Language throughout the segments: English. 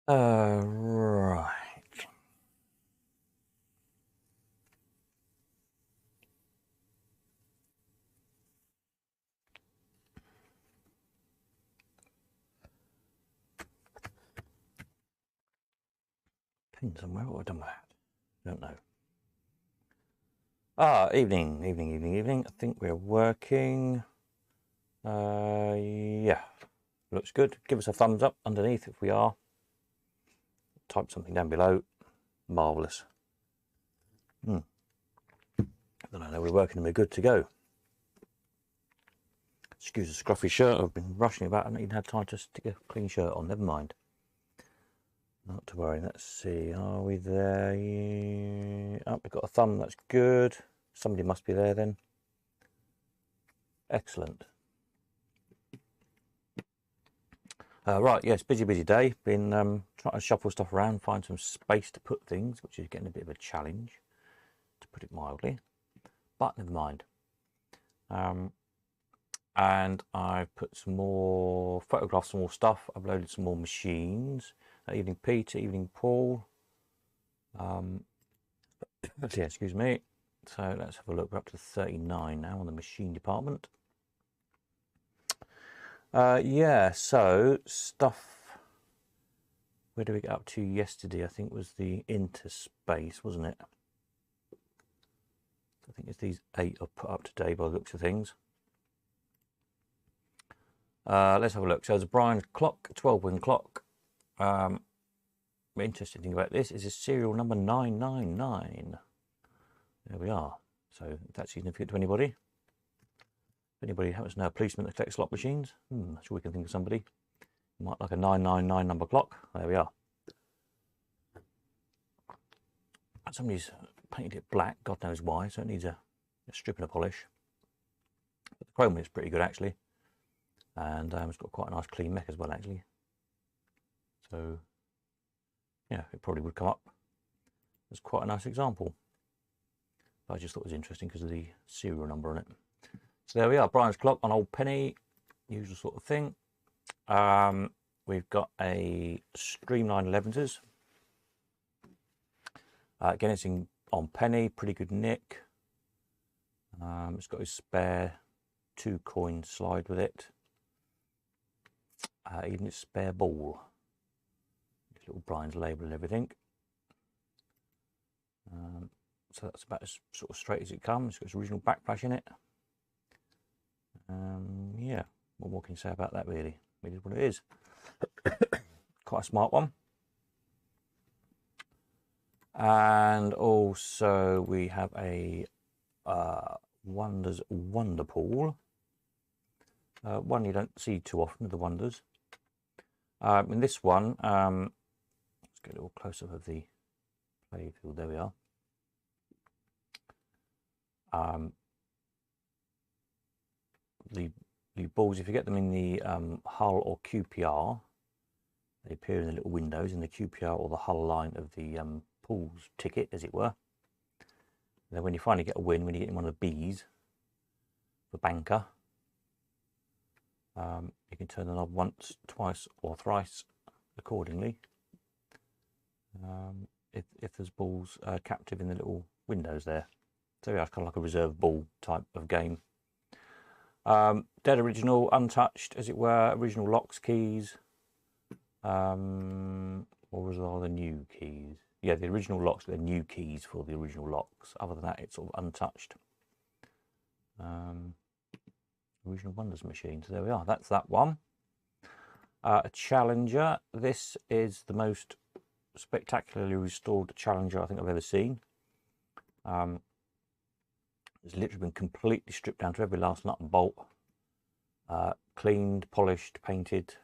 Right. Pin somewhere. What have I done with that? Don't know. Evening. I think we're working. Yeah, looks good. Give us a thumbs up underneath if we are. Type something down below. Marvellous. Then I know we're working and we're good to go. Excuse the scruffy shirt. I've been rushing about. I haven't even had time to stick a clean shirt on. Never mind. Not to worry. Let's see. Are we there? Oh, we've got a thumb. That's good. Somebody must be there then. Excellent. Right, yes, busy day. Been trying to shuffle stuff around, find some space to put things, which is getting a bit of a challenge, to put it mildly. But never mind. And I've put some more photographs, some more stuff, uploaded some more machines. Evening Peter, evening Paul. Yeah, excuse me. So let's have a look. We're up to 39 now on the machine department. Yeah, so stuff. Where did we get up to yesterday? I think it was the interspace, wasn't it? I think it's these 8 I've put up today by the looks of things. Let's have a look. So there's a Brian's clock, 12-wing clock. The interesting thing about this is it's serial number 999. There we are. So if that's significant to anybody. If anybody happens to know a policeman that collects slot machines, I'm sure we can think of somebody. You might like a 999 number clock. There we are. Somebody's painted it black, God knows why, so it needs a strip and a polish. But the chrome is pretty good actually. And it's got quite a nice clean mech as well actually. So yeah, it probably would come up as quite a nice example. But I just thought it was interesting because of the serial number on it. So there we are, Brian's clock on Old Penny, usual sort of thing. We've got a Streamline 11s. Again, it's on Penny, pretty good nick. It's got his spare 2 coin slide with it. Even its spare ball. Little Brian's label and everything. So that's about as sort of straight as it comes. It's got its original backflash in it. Yeah, what more can you say about that really? It is what it is. Quite a smart one. And also we have a Wonders Wonderpool. One you don't see too often, the Wonders. In this one, let's get a little close up of the playfield. There we are. The balls, if you get them in the hull or QPR, they appear in the little windows in the QPR or the hull line of the pool's ticket, as it were. And then when you finally get a win, when you get in one of the Bs, the banker, you can turn the knob once, twice, or thrice accordingly. If there's balls captive in the little windows there. So yeah, it's kind of like a reserve ball type of game. Dead original, untouched, as it were. Original locks, keys. Or was all the new keys? Yeah, the original locks, the new keys for the original locks. Other than that, it's sort of untouched. Original Wonders machine. So there we are. That's that one. A Challenger. This is the most spectacularly restored Challenger I think I've ever seen. It's literally been completely stripped down to every last nut and bolt. Cleaned, polished, painted,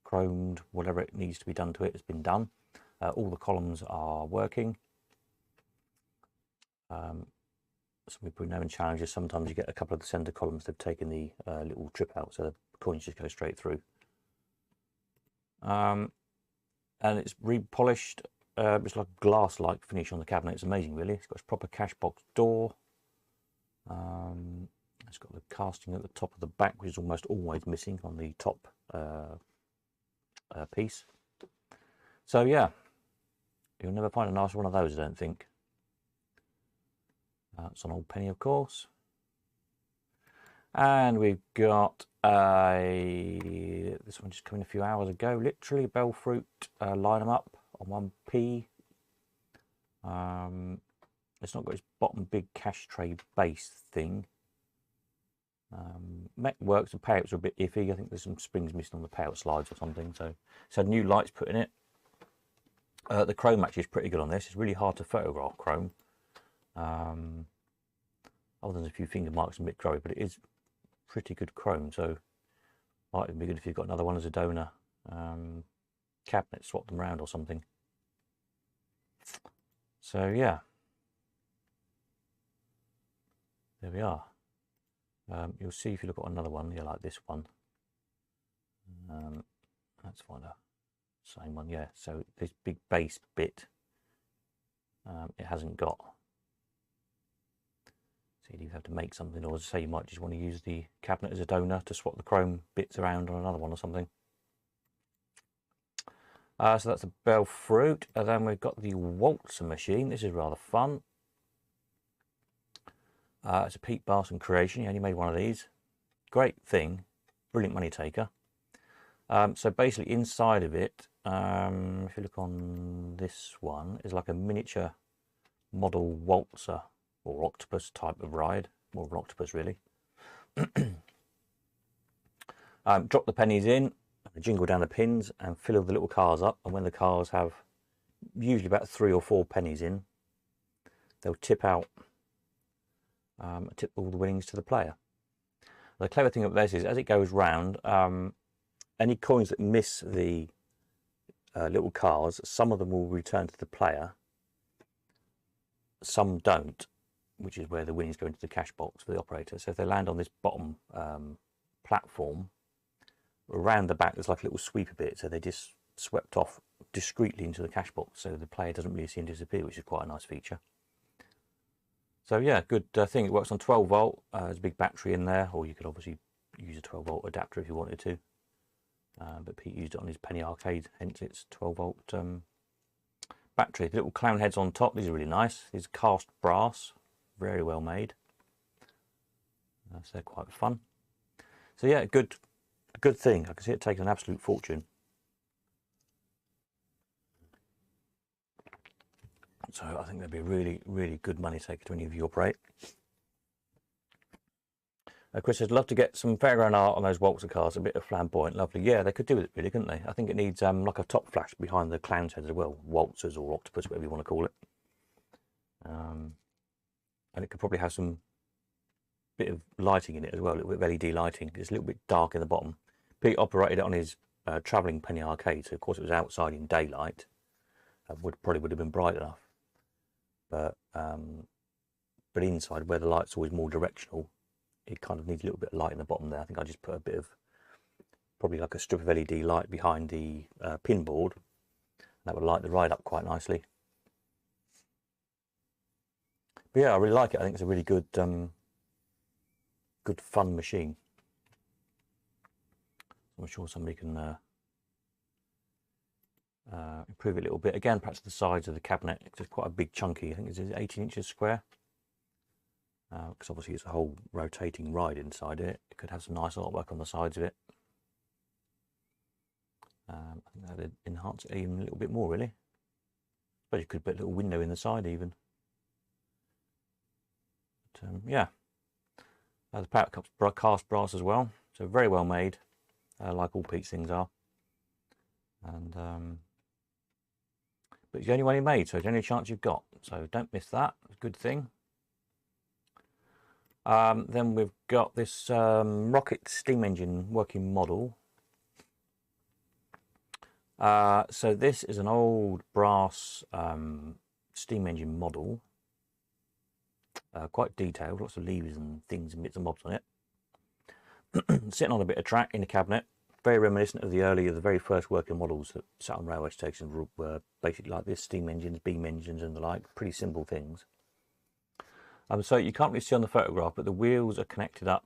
chromed, whatever it needs to be done to it has been done. All the columns are working. Some people know in Challengers sometimes you get a couple of the centre columns, they've taken the little trip out, so the coins just go straight through. And it's repolished. It's like a glass-like finish on the cabinet. It's amazing, really. It's got its proper cash box door. It's got the casting at the top of the back, which is almost always missing on the top piece. So yeah, you'll never find a nicer one of those, I don't think. It's an old penny, of course. And we've got this one just came in a few hours ago, literally bell fruit, line them up on 1p. It's not got its bottom big cash tray base thing. Mech works, the payouts are a bit iffy. I think there's some springs missing on the payout slides or something. So it's had new lights put in it. The chrome actually is pretty good on this. It's really hard to photograph chrome. Other than a few finger marks and a bit grubby, but it is pretty good chrome. So might be good if you've got another one as a donor cabinet, swap them around or something. So yeah, there we are. You'll see if you look at another one, yeah, like this one. Let's find a same one, yeah. So this big base bit, it hasn't got. So you have to make something, or say you might just want to use the cabinet as a donor to swap the chrome bits around on another one or something. So that's a bell fruit, and then we've got the waltzer machine. This is rather fun. It's a Pete Barson creation. He only made one of these. Great thing, brilliant money taker. So basically inside of it, if you look on this one, is like a miniature model waltzer or octopus type of ride, more of an octopus really. Drop the pennies in, jingle down the pins and fill the little cars up, and when the cars have usually about 3 or 4 pennies in, they'll tip out, tip all the winnings to the player. The clever thing about this is as it goes round, any coins that miss the little cars, some of them will return to the player, some don't, which is where the winnings go into the cash box for the operator. So if they land on this bottom platform, around the back there's like a little sweeper bit, so they just swept off discreetly into the cash box, so the player doesn't really see them disappear, which is quite a nice feature. So yeah, good thing. It works on 12 volt. There's a big battery in there, or you could obviously use a 12 volt adapter if you wanted to. But Pete used it on his penny arcade, hence it's 12 volt battery. The little clown heads on top, these are really nice. These are cast brass, very well made. So they're quite fun. So yeah, good thing. I can see it taking an absolute fortune. So I think that'd be a really, really good money taker to any of you operate. Chris says, love to get some fairground art on those waltzer cars, a bit of flamboyant, lovely. Yeah, they could do with it really, couldn't they? I think it needs like a top flash behind the clown's head as well, waltzers or octopus, whatever you want to call it. And it could probably have some bit of lighting in it as well, a little bit of LED lighting. It's a little bit dark in the bottom. Pete operated it on his travelling penny arcade, so of course it was outside in daylight. Probably would have been bright enough. But inside, where the light's always more directional, it kind of needs a little bit of light in the bottom there. I think I just put a bit of, probably like a strip of LED light behind the pin board. That would light the ride up quite nicely. But yeah, I really like it. I think it's a really good, good fun machine. I'm sure somebody can improve it a little bit. Again, perhaps the sides of the cabinet, it's quite a big chunky. I think it's 18 inches square. Because obviously it's a whole rotating ride inside it. It could have some nice artwork on the sides of it. I think that would enhance it even a little bit more, really. But you could put a little window in the side even. But yeah, the power cups cast brass as well, so very well made, like all Pete's things are. And but it's the only one he made, so it's the only chance you've got. So don't miss that. It's a good thing. Then we've got this rocket steam engine working model. So this is an old brass steam engine model, quite detailed, lots of levers and things and bits and bobs on it. Sitting on a bit of track in the cabinet, very reminiscent of the very first working models that sat on railway stations were basically like this: steam engines, beam engines, and the like. Pretty simple things. So you can't really see on the photograph, but the wheels are connected up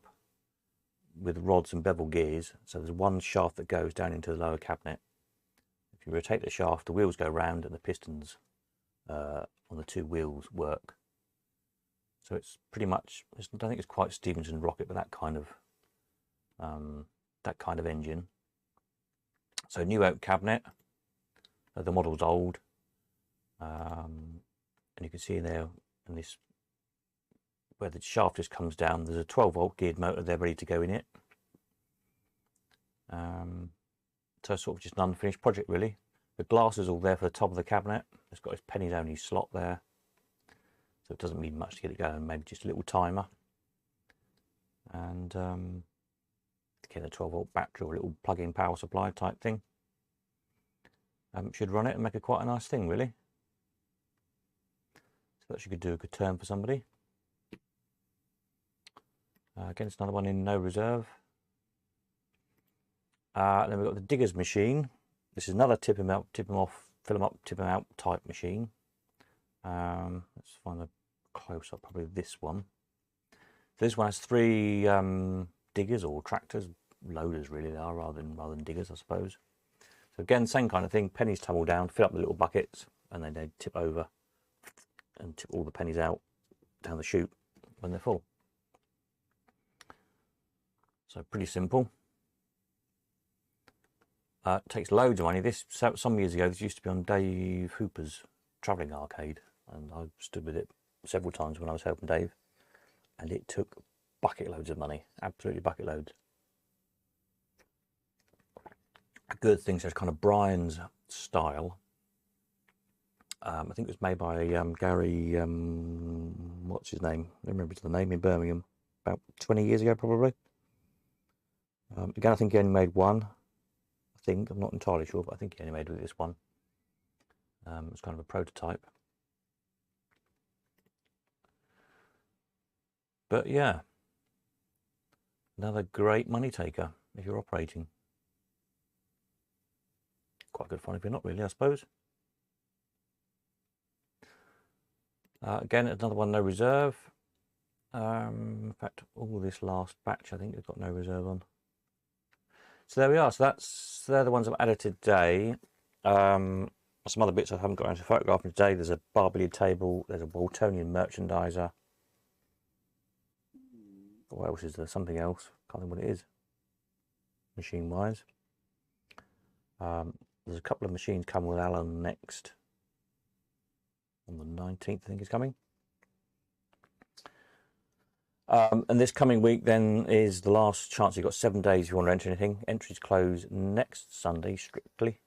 with rods and bevel gears. So there's one shaft that goes down into the lower cabinet. If you rotate the shaft, the wheels go round and the pistons on the two wheels work. So it's pretty much, I don't think it's quite Stevenson rocket, but that kind of engine. So new oak cabinet. The model's old, and you can see there in this where the shaft just comes down. There's a 12-volt geared motor there ready to go in it. So sort of just an unfinished project really. The glass is all there for the top of the cabinet. It's got its pennies only slot there, so it doesn't need much to get it going. Maybe just a little timer, and again a 12-volt battery or a little plug-in power supply type thing. Should run it and make it quite a nice thing really. So that could do a good turn for somebody. Again, it's another one in no reserve. Then we've got the digger's machine. This is another tip him off, fill him up, tip him out type machine. Let's find a close up, probably this one. So this one has 3 diggers or tractors, loaders really they are, rather than diggers I suppose. So again, same kind of thing, pennies tumble down, fill up the little buckets, and then they tip over and tip all the pennies out down the chute when they're full. So pretty simple. It takes loads of money. This, some years ago, this used to be on Dave Hooper's travelling arcade, and I stood with it several times when I was helping Dave, and it took bucket loads of money, absolutely bucket loads. A good thing, so it's kind of Brian's style. I think it was made by Gary, what's his name? I don't remember the name, in Birmingham, about 20 years ago probably. Again, I think he only made one. I'm not entirely sure, but I think he only made with this one. It's kind of a prototype. But yeah, another great money taker if you're operating. Quite good fun if you're not really, I suppose. Again, another one, no reserve. In fact, all this last batch I think has got no reserve on. So there we are. So they're the ones I've added today. Some other bits I haven't got around to photographing today. There's a bar billiard table. There's a Waltonian merchandiser. What else is there? Something else. Can't think what it is. Machine-wise. There's a couple of machines coming with Alan next. On the 19th, I think is coming. And this coming week then is the last chance. You've got 7 days if you want to enter anything. Entries close next Sunday strictly.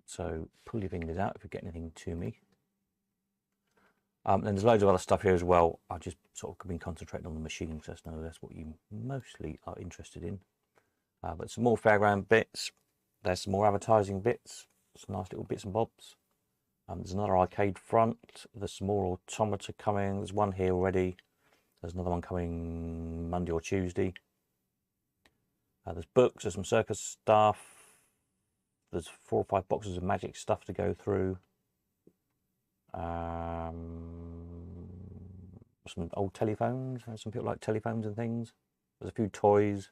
So pull your fingers out if you get anything to me. And there's loads of other stuff here as well. I've just sort of been concentrating on the machines. That's what you mostly are interested in. But some more fairground bits. There's some more advertising bits. Some nice little bits and bobs. There's another arcade front. There's some more automata coming. There's one here already. There's another one coming Monday or Tuesday. There's books. There's some circus stuff. There's 4 or 5 boxes of magic stuff to go through. Some old telephones. Some people like telephones and things. There's a few toys.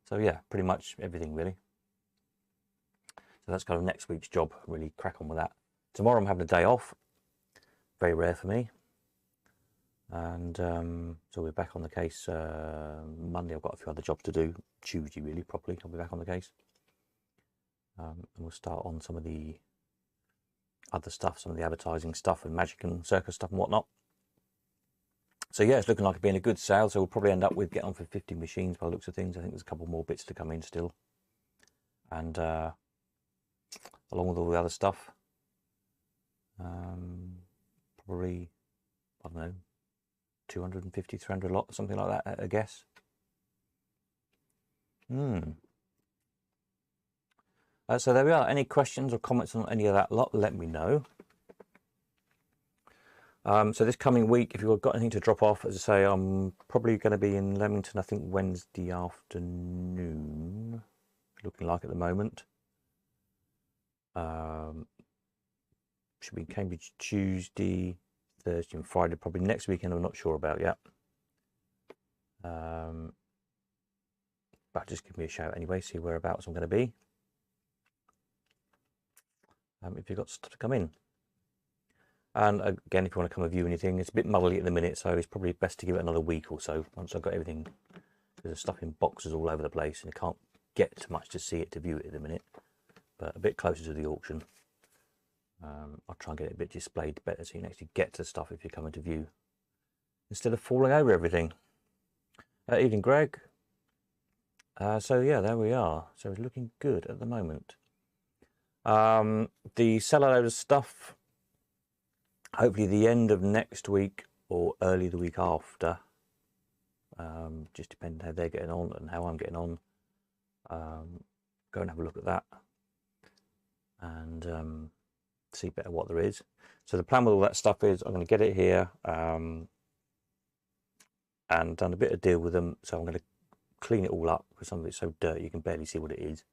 So yeah, pretty much everything really. So that's kind of next week's job, really crack on with that. Tomorrow I'm having a day off, very rare for me. And so we're back on the case Monday. I've got a few other jobs to do. Tuesday really, properly, I'll be back on the case. And we'll start on some of the other stuff, some of the advertising stuff and magic and circus stuff and whatnot. So yeah, it's looking like it's been a good sale. So we'll probably end up with getting on for 50 machines by the looks of things. I think there's a couple more bits to come in still. And along with all the other stuff, probably, I don't know, 250, 300 lot, something like that, I guess. So there we are. Any questions or comments on any of that lot, let me know. So this coming week, if you've got anything to drop off, as I say, I'm probably going to be in Leamington, I think Wednesday afternoon, looking like at the moment. Should be in Cambridge Tuesday, Thursday and Friday, probably next weekend I'm not sure about yet. but just give me a shout anyway, see whereabouts I'm going to be. If you've got stuff to come in. And again, if you want to come and view anything, it's a bit muddly at the minute, so it's probably best to give it another week or so once I've got everything. There's stuff in boxes all over the place, and I can't get too much to see it, to view it at the minute. But a bit closer to the auction, I'll try and get it a bit displayed better, so you can actually get to stuff if you're coming to view, instead of falling over everything. Evening, Greg. So yeah, there we are. So it's looking good at the moment. The sell a load of stuff, hopefully the end of next week or early the week after. Just depending how they're getting on and how I'm getting on. Go and have a look at that and see better what there is. So the plan with all that stuff is I'm going to get it here and done a bit of deal with them. So I'm going to clean it all up because some of it's so dirty you can barely see what it is.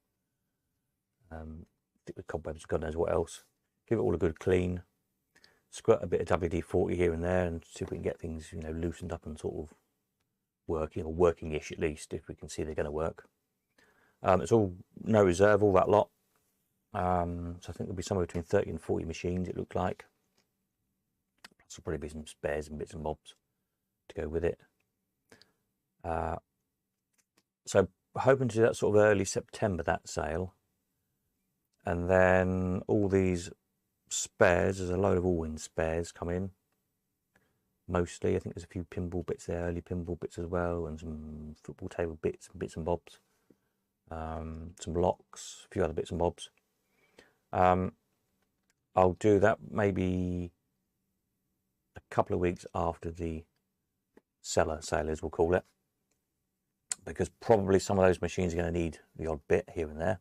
Thick with cobwebs, God knows what else. Give it all a good clean. Squirt a bit of WD-40 here and there and see if we can get things, you know, loosened up and sort of working, or working-ish at least, if we can see they're going to work. It's all no reserve, all that lot. So I think there'll be somewhere between 30 and 40 machines, it looked like. Plus there'll probably be some spares and bits and bobs to go with it. So hoping to do that sort of early September, that sale. And then all these spares, there's a load of Allwyn spares come in. Mostly, I think there's a few pinball bits there, early pinball bits as well, and some football table bits and bobs. Some locks, a few other bits and bobs. I'll do that maybe a couple of weeks after the seller sale, as we'll call it, because probably some of those machines are going to need the odd bit here and there.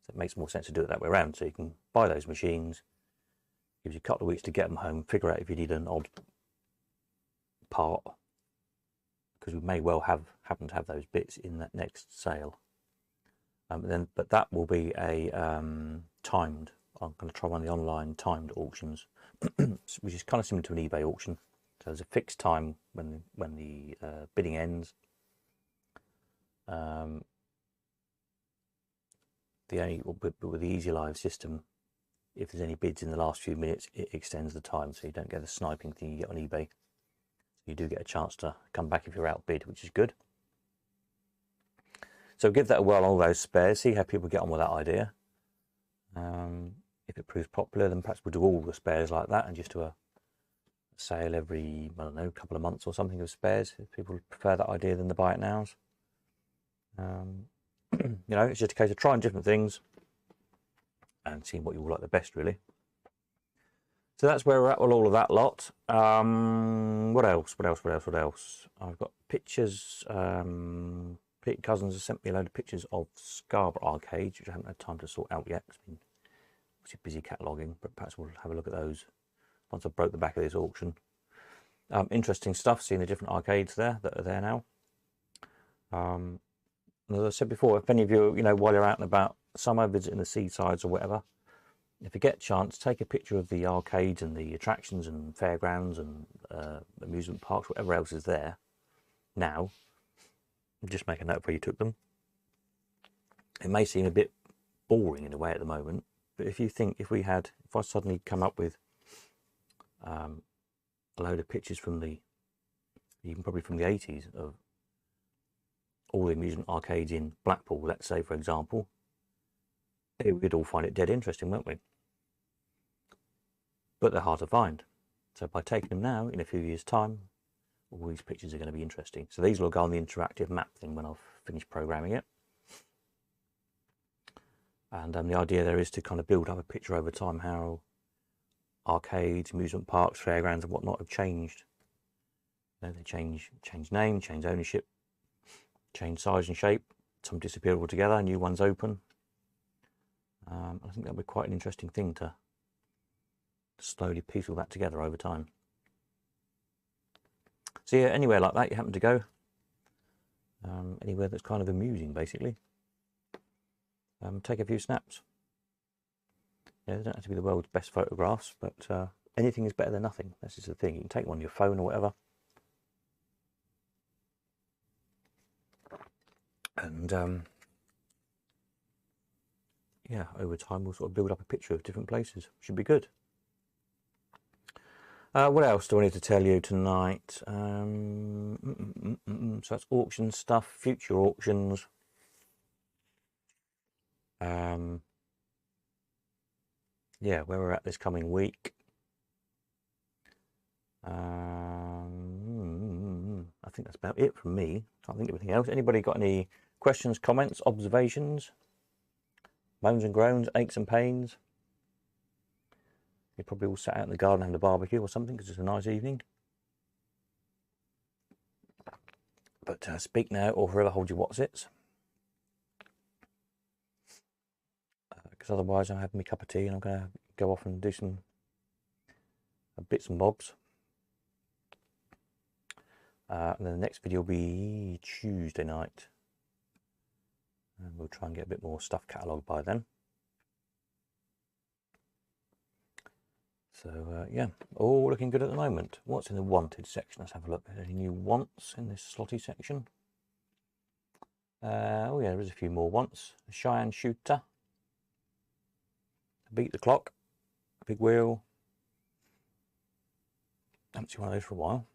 So it makes more sense to do it that way around. So you can buy those machines, gives you a couple of weeks to get them home, figure out if you need an odd part, because we may well happen to have those bits in that next sale. But that will be a timed. I'm going to try one of the online timed auctions, which is kind of similar to an eBay auction. So there's a fixed time when the bidding ends. With the Easy Live system, if there's any bids in the last few minutes, it extends the time, so you don't get the sniping thing you get on eBay. You do get a chance to come back if you're outbid, which is good. So give that a whirl on all those spares, see how people get on with that idea. If it proves popular, then perhaps we'll do all the spares like that and just do a sale every, I don't know, couple of months or something of spares, if people prefer that idea than the buy it nows. You know, it's just a case of trying different things and seeing what you all like the best, really. So that's where we're at with all of that lot. What else? I've got pictures. Pete Cousins has sent me a load of pictures of Scarborough arcades, which I haven't had time to sort out yet. It's been obviously busy cataloguing, but perhaps we'll have a look at those once I've broke the back of this auction. Interesting stuff, seeing the different arcades there that are there now. As I said before, if any of you, while you're out and about, summer visiting the seasides or whatever, if you get a chance, take a picture of the arcades and the attractions and fairgrounds and amusement parks, whatever else is there now. Just make a note of where you took them. It may seem a bit boring in a way at the moment, but if I suddenly come up with a load of pictures even probably from the 80s of all the amusement arcades in Blackpool, let's say, for example, we'd all find it dead interesting, won't we? But they're hard to find. So by taking them now, in a few years' time, all these pictures are going to be interesting. So these will go on the interactive map thing when I've finished programming it. And the idea there is to kind of build up a picture over time how arcades, amusement parks, fairgrounds and whatnot have changed. They change name, change ownership, change size and shape. Some disappear altogether, new ones open. I think that'll be quite an interesting thing to slowly piece all that together over time. So yeah, anywhere like that you happen to go, anywhere that's kind of amusing, basically, take a few snaps. Yeah, they don't have to be the world's best photographs, but anything is better than nothing. This is the thing. You can take one on your phone or whatever, and And yeah, over time we'll sort of build up a picture of different places. Should be good. What else do I need to tell you tonight? So that's auction stuff, future auctions. Yeah, where we're at this coming week. I think that's about it from me. Can't think of anything else. Anybody got any questions, comments, observations? Moans and groans, aches and pains? You're probably all sat out in the garden having a barbecue or something because it's a nice evening. But speak now or forever hold your whatsits. Because otherwise I'll have my cup of tea and I'm going to go off and do some bits and bobs. And then the next video will be Tuesday night. And we'll try and get a bit more stuff catalogued by then. So yeah, all looking good at the moment. What's in the wanted section? Let's have a look. Any new wants in this slotty section? Oh yeah, there is a few more wants. A Cheyenne shooter. Beat the clock. A big wheel. Haven't seen one of those for a while.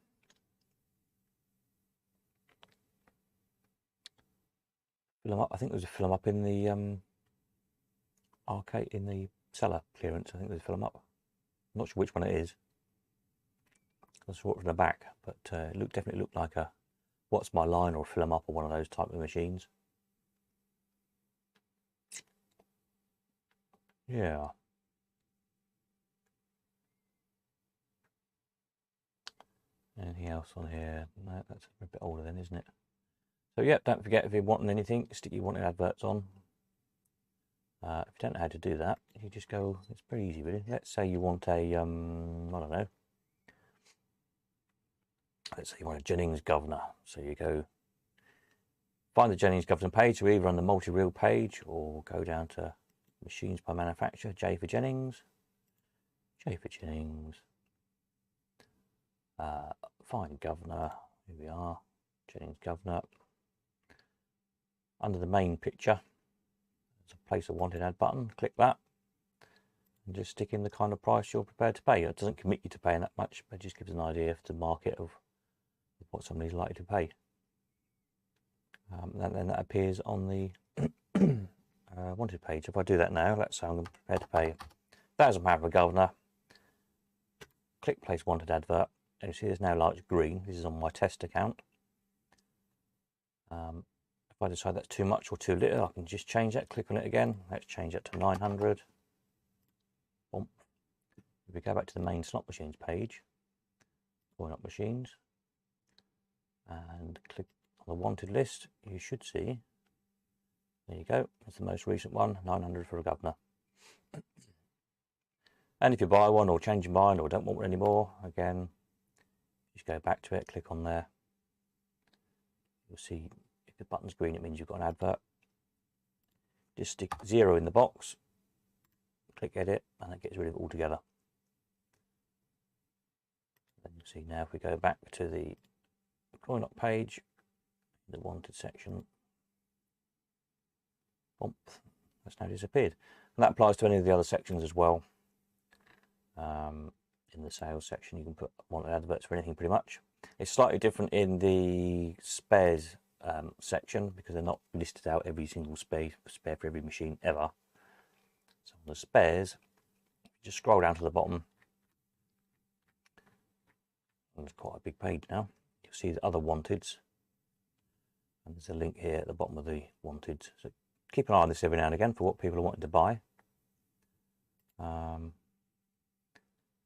Fill them up. I think there's a fill them up in the arcade, in the cellar clearance. I think there's a fill them up. I'm not sure which one it is. I saw it from the back, but it definitely looked like a What's My Line or a fill them up or one of those type of machines. Yeah. Anything else on here? No, that's a bit older then, isn't it? So yeah, don't forget, if you're wanting anything, stick your wanted adverts on. If you don't know how to do that, you just go, it's pretty easy really. Let's say you want a, I don't know. Let's say you want a Jennings governor. So you go, find the Jennings governor page, so either on the multi-reel page or go down to machines by manufacturer, J for Jennings. J for Jennings. Find governor, here we are, Jennings governor. Under the main picture, there's a place a wanted ad button, click that, and just stick in the kind of price you're prepared to pay. It doesn't commit you to paying that much, but it just gives an idea to the market of what somebody's likely to pay. And then that appears on the wanted page. If I do that now, let's say I'm prepared to pay £1,000 for a governor, click place wanted advert, and you see there's now large green. This is on my test account. If I decide that's too much or too little, I can just change that, click on it again. Let's change it to 900. Boom. If we go back to the main slot machines page, coin up machines, and click on the wanted list, you should see, there you go, that's the most recent one, 900 for a governor. And if you buy one or change your mind or don't want one anymore, again, just go back to it, click on there. You'll see if the button's green, it means you've got an advert. Just stick 0 in the box, click edit, and it gets rid of it altogether. Then you'll see now if we go back to the coin up page, the wanted section, bump, that's now disappeared. And that applies to any of the other sections as well. In the sales section, you can put wanted adverts for anything pretty much. It's slightly different in the spares section because they're not listed out every single spare for every machine ever. So on the spares, just scroll down to the bottom, and it's quite a big page now. You'll see the other wanteds, and there's a link here at the bottom of the wanteds. So keep an eye on this every now and again for what people are wanting to buy.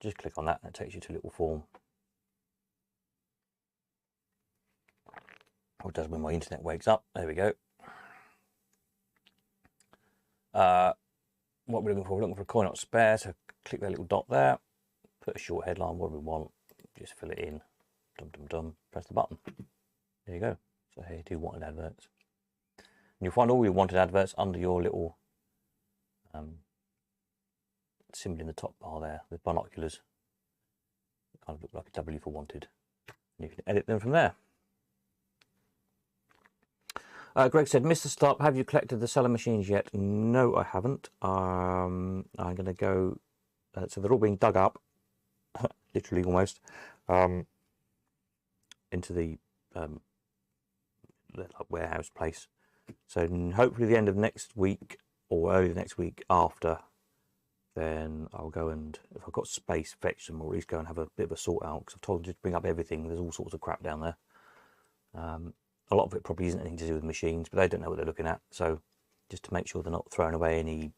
Just click on that and it takes you to a little form. Or it does when my internet wakes up. There we go. What we're looking for? We're looking for a coin up spare, so click that little dot there, put a short headline, what we want, just fill it in, dum dum dum, press the button. There you go. So here you do wanted adverts. And you'll find all your wanted adverts under your little symbol in the top bar there with binoculars. It kind of look like a W for wanted. And you can edit them from there. Greg said, Mr. Stop, have you collected the seller machines yet? No, I haven't. I'm going to go, so they're all being dug up, literally almost, into the warehouse place. So hopefully the end of next week or early the next week after, then I'll go and, if I've got space, fetch them, or at least go and have a bit of a sort out, because I've told them to bring up everything. There's all sorts of crap down there. A lot of it probably isn't anything to do with machines, but they don't know what they're looking at. So just to make sure they're not throwing away any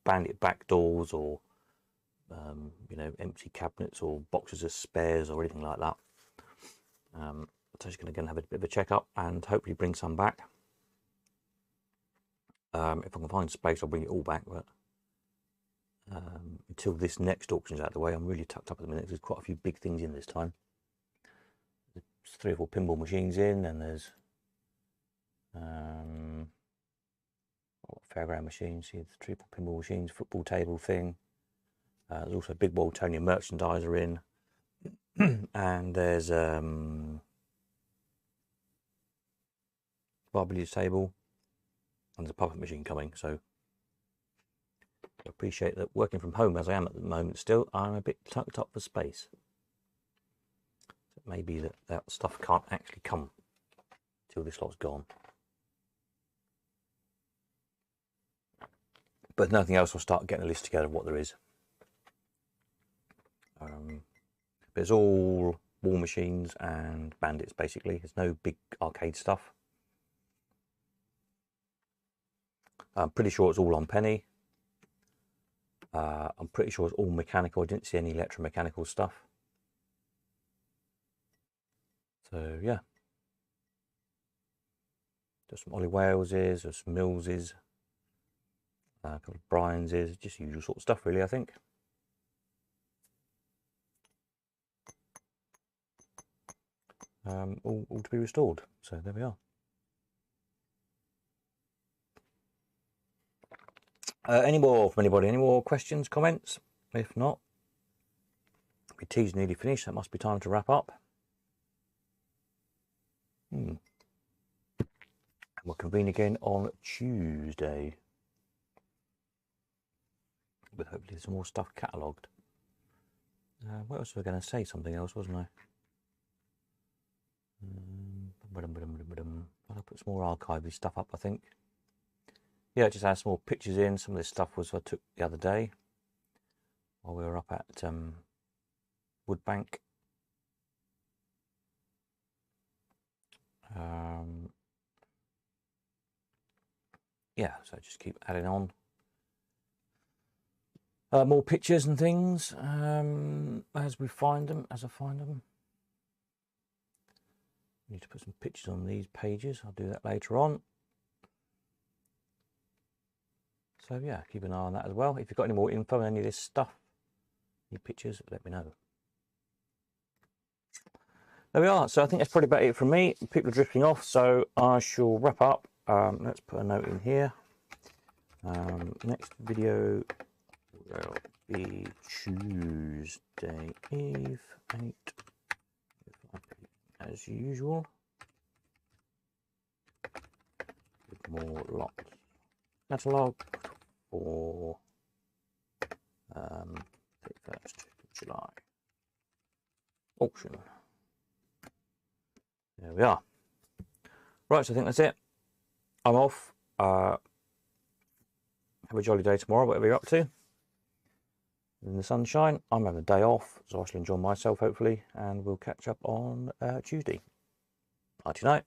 bandit back doors or you know, empty cabinets or boxes of spares or anything like that. So I'm just going to go and have a bit of a check up and hopefully bring some back. If I can find space, I'll bring it all back, but until this next auction is out of the way, I'm really tucked up at the minute. There's quite a few big things in this time. There's 3 or 4 pinball machines in, and there's fairground machines. See, the 3 or 4 pinball machines, football table thing. There's also a big Waltonian merchandiser in, and there's barbecue table, and there's a puppet machine coming. So I appreciate that working from home as I am at the moment still, I'm a bit tucked up for space. So it may be that that stuff can't actually come till this lot's gone. But if nothing else, I'll start getting a list together of what there is. But it's all war machines and bandits basically. There's no big arcade stuff. I'm pretty sure it's all on penny. I'm pretty sure it's all mechanical. I didn't see any electromechanical stuff. So yeah. There's some Ollie Waleses, there's some Millses, a couple of Bryanses, just usual sort of stuff really, I think. All to be restored. So there we are. Any more from anybody? Any more questions, comments? If not, my tea's nearly finished. That must be time to wrap up. And we'll convene again on Tuesday with hopefully some more stuff catalogued. What else was I going to say? Something else, wasn't I? I'll put some more archivey stuff up, I think. Yeah, just add some more pictures in. Some of this stuff was I took the other day while we were up at Woodbank. Yeah, so just keep adding on more pictures and things as we find them, as I find them. Need to put some pictures on these pages. I'll do that later on. So yeah, keep an eye on that as well. If you've got any more info on any of this stuff, any pictures, let me know. There we are. So I think that's probably about it from me. People are drifting off, so I shall wrap up. Let's put a note in here. Next video will be Tuesday Eve, 8 as usual. With more lots. Catalogue for 31st July auction. There we are. Right, so I think that's it. I'm off. Have a jolly day tomorrow, whatever you're up to. In the sunshine, I'm having a day off, so I shall enjoy myself hopefully, and we'll catch up on Tuesday. Nighty night.